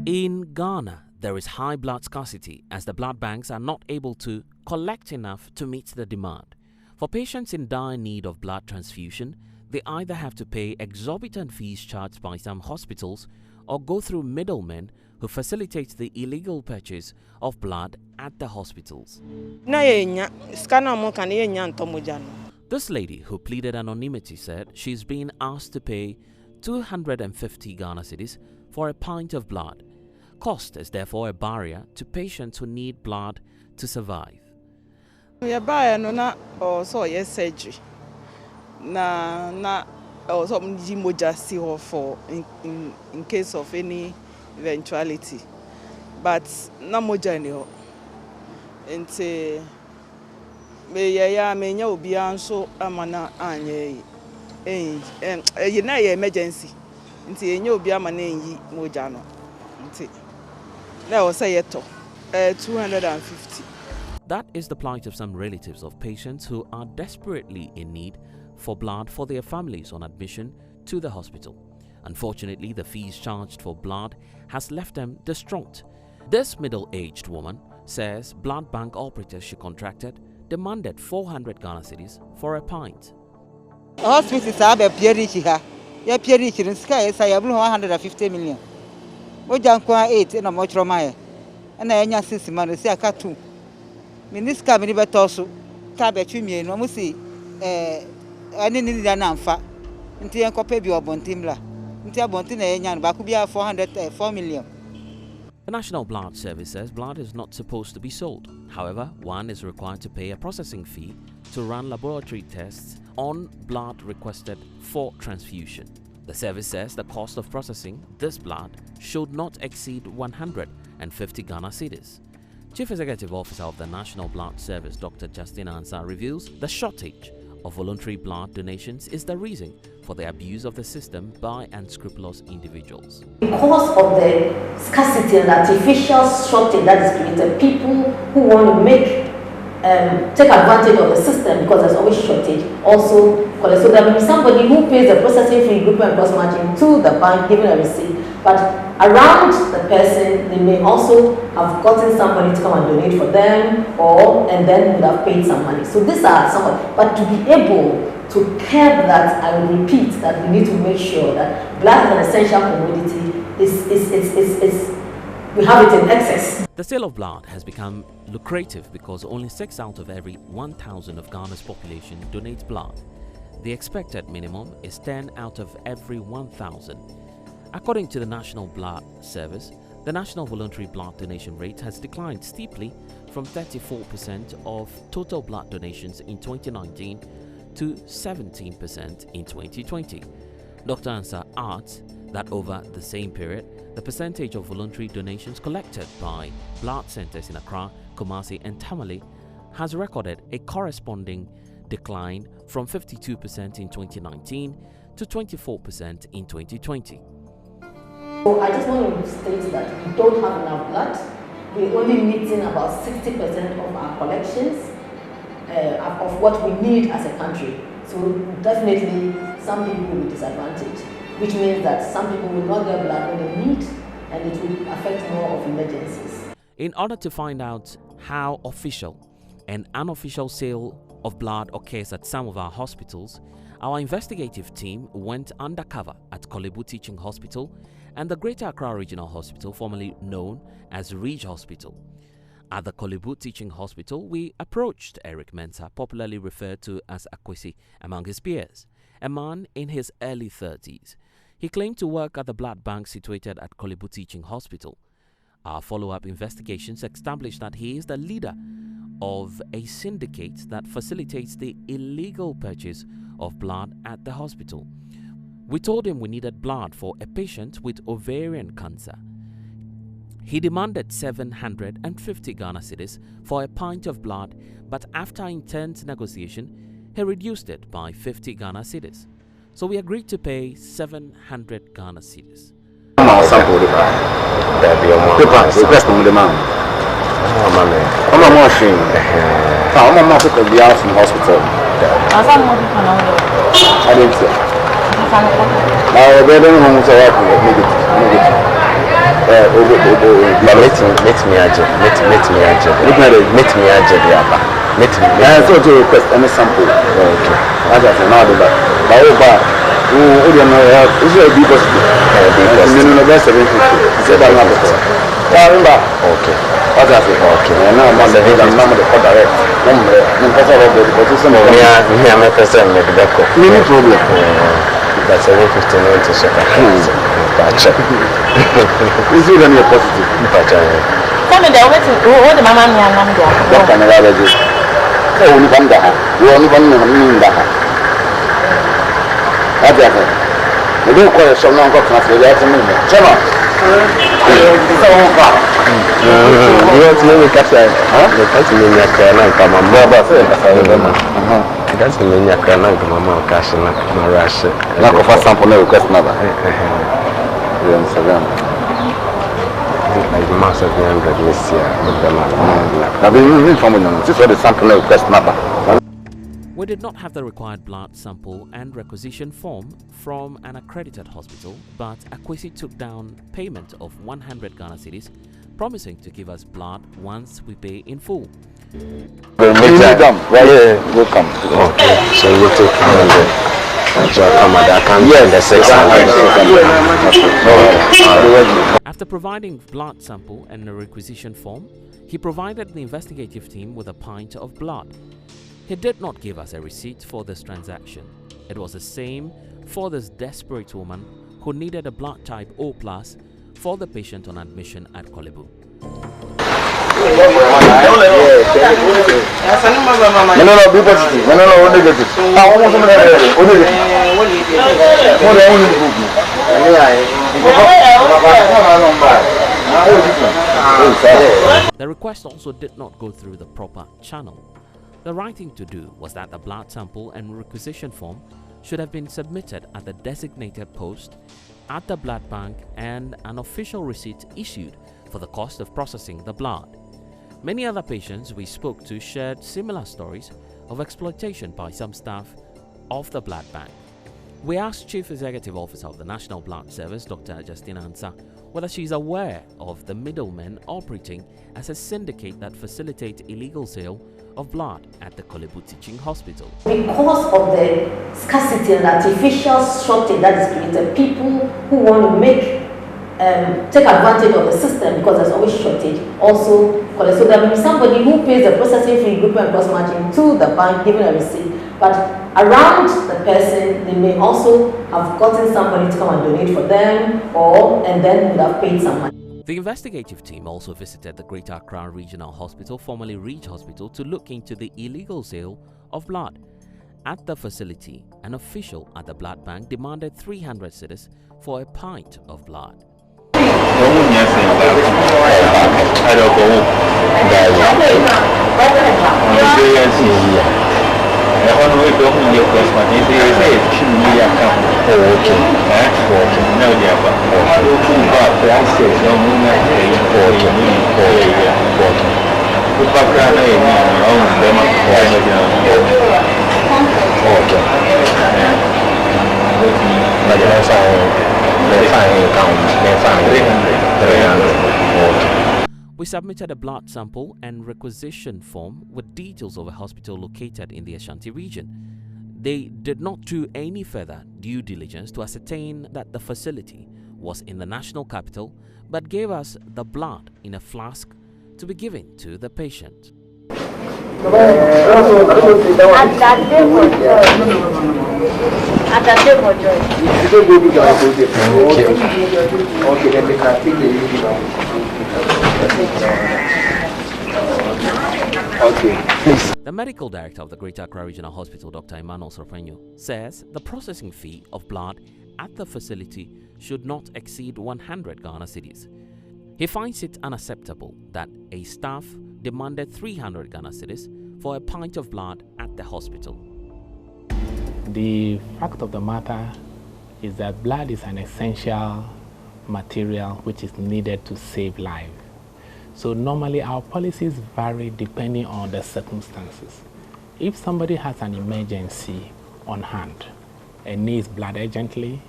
In Ghana, there is high blood scarcity as the blood banks are not able to collect enough to meet the demand. For patients in dire need of blood transfusion, they either have to pay exorbitant fees charged by some hospitals or go through middlemen who facilitate the illegal purchase of blood at the hospitals. This lady, who pleaded anonymity, said she's been asked to pay 250 Ghana cedis for a pint of blood. Cost is therefore a barrier to patients who need blood to survive. Surgery. For in case of any eventuality, but no moja niho. Nti me obi anso amana anye na emergency. Nti enye obi amana enyi moja no. Nti na o say yeto 250. That is the plight of some relatives of patients who are desperately in need for blood for their families on admission to the hospital. Unfortunately, the fees charged for blood has left them distraught. This middle-aged woman says blood bank operators she contracted demanded 400 Ghana cedis for a pint. Hospitals have a period here. Yeah, period in sky is 150 million. Ojankwa 8 in a mochromae. And I nya 6 months say aka 2. Minis ka mini betoso ka be twimie no mo si ani ni da na mfa. Nti en kopa bi obontimla. Nti abonti na enya no ba ku bia 4 million. The National Blood Service says blood is not supposed to be sold. However, one is required to pay a processing fee to run laboratory tests on blood requested for transfusion. The service says the cost of processing this blood should not exceed 150 Ghana cedis. Chief Executive Officer of the National Blood Service, Dr. Justin Ansah, reveals the shortage of voluntary blood donations is the reason for the abuse of the system by unscrupulous individuals. Because of the scarcity and artificial shortage that is created, people who want to take advantage of the system because there's always shortage also collect. So there will be somebody who pays the processing fee, group and cross margin to the bank, giving a receipt. But around the person, they may also have gotten somebody to come and donate for them, and then would have paid some money. So these are some. But to be able to curb that, I will repeat that we need to make sure that blood is an essential commodity. We have it in excess. The sale of blood has become lucrative because only 6 out of every 1,000 of Ghana's population donates blood. The expected minimum is 10 out of every 1,000. According to the National Blood Service, the national voluntary blood donation rate has declined steeply from 34% of total blood donations in 2019 to 17% in 2020. Dr. Ansah adds that over the same period, the percentage of voluntary donations collected by blood centers in Accra, Kumasi and Tamale has recorded a corresponding decline from 52% in 2019 to 24% in 2020. So I just want to state that we don't have enough blood. We're only meeting about 60% of our collections of what we need as a country. So definitely some people will be disadvantaged, which means that some people will not get blood when they need, and it will affect more of emergencies. In order to find out how official and unofficial sale of blood occurs at some of our hospitals, our investigative team went undercover at Korle-Bu Teaching Hospital and the Greater Accra Regional Hospital, formerly known as Reg Hospital. At the Korle-Bu Teaching Hospital, we approached Eric Mensah, popularly referred to as Akwesi among his peers, a man in his early 30s. He claimed to work at the blood bank situated at Korle-Bu Teaching Hospital. Our follow-up investigations established that he is the leader of a syndicate that facilitates the illegal purchase of blood at the hospital. We told him we needed blood for a patient with ovarian cancer. He demanded 750 Ghana cedis for a pint of blood, but after intense negotiation, he reduced it by 50 Ghana cedis. So we agreed to pay 700 Ghana cedis. I So to request any sample. Okay. As I said, now do that. But is it a B positive? No, that's 750. Okay. As I said, okay. Now I'm on the head and number the code direct. No problem. That's 759 to check. Is it any positive? Tell me the way to go. What the mama and Doctor Neurologist. Oh, only one day. You only one day. That's it. We don't call it some long country. That's a minute. Chema. It's a long car. You want to know the castle? Huh? The castle in your car, like a mama. That's the main car, like a mama, cash and a rush. Like a first sample, no request number. Like the mass of 300 this year with the man. I've been informing them. This is the sample request number. We did not have the required blood sample and requisition form from an accredited hospital, but Akwesi took down payment of 100 Ghana cedis, promising to give us blood once we pay in full. We'll come. Okay, so you take 100. So I can't get the 600. After providing blood sample and a requisition form, he provided the investigative team with a pint of blood. He did not give us a receipt for this transaction. It was the same for this desperate woman who needed a blood type O+ for the patient on admission at Korle-Bu. The request also did not go through the proper channel. The right thing to do was that the blood sample and requisition form should have been submitted at the designated post at the blood bank and an official receipt issued for the cost of processing the blood. Many other patients we spoke to shared similar stories of exploitation by some staff of the blood bank. We asked Chief Executive Officer of the National Blood Service, Dr. Justina Ansah, whether she is aware of the middlemen operating as a syndicate that facilitate illegal sale of blood at the Korle-Bu Teaching Hospital. Because of the scarcity and artificial shortage that is created, people who want to take advantage of the system because there's always shortage also collect. So there may be somebody who pays the processing fee, group and cross margin to the bank, giving a receipt, but around the person they may also have gotten somebody to come and donate for them, and then would have paid some money. The investigative team also visited the Greater Accra Regional Hospital, formerly Reach Hospital, to look into the illegal sale of blood. At the facility, an official at the blood bank demanded 300 cedis for a pint of blood. We submitted a blood sample and requisition form with details of a hospital located in the Ashanti region. They did not do any further due diligence to ascertain that the facility was in the national capital, but gave us the blood in a flask to be given to the patient. The medical director of the Greater Accra Regional Hospital, Dr. Emmanuel Srafenyo, says the processing fee of blood at the facility should not exceed 100 Ghana cedis. He finds it unacceptable that a staff demanded 300 Ghana cedis for a pint of blood at the hospital. The fact of the matter is that blood is an essential material which is needed to save life. So normally our policies vary depending on the circumstances. If somebody has an emergency on hand and needs blood urgently,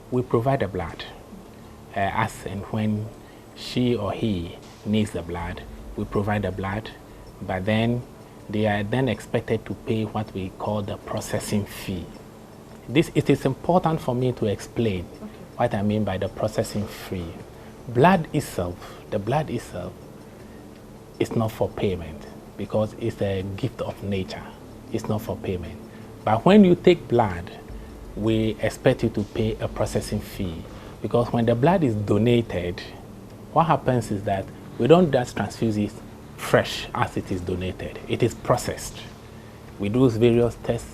we provide the blood. as and when she or he needs the blood, we provide the blood, but then they are then expected to pay what we call the processing fee. It is important for me to explain what I mean by the processing fee. The blood itself is not for payment because it's a gift of nature. It's not for payment. But when you take blood, we expect you to pay a processing fee because when the blood is donated, what happens is that we don't just transfuse it fresh as it is donated. It is processed. We do various tests,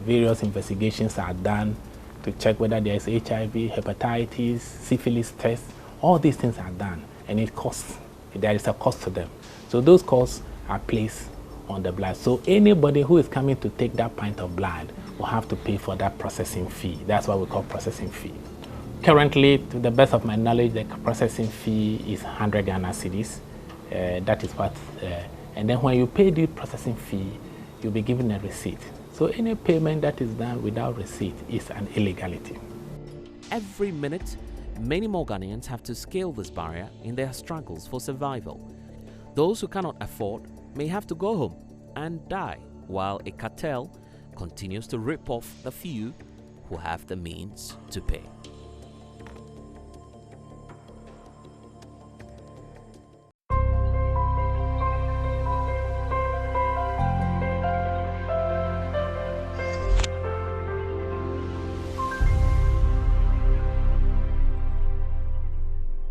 various investigations are done to check whether there is HIV, hepatitis, syphilis tests. All these things are done, and it costs. There is a cost to them. So those costs are placed on the blood. So anybody who is coming to take that pint of blood will have to pay for that processing fee. That's what we call processing fee. Currently, to the best of my knowledge, the processing fee is 100 Ghana cedis. That is what, and then when you pay the processing fee, you'll be given a receipt. So any payment that is done without receipt is an illegality. Every minute, many more Ghanaians have to scale this barrier in their struggles for survival. Those who cannot afford may have to go home and die, while a cartel continues to rip off the few who have the means to pay.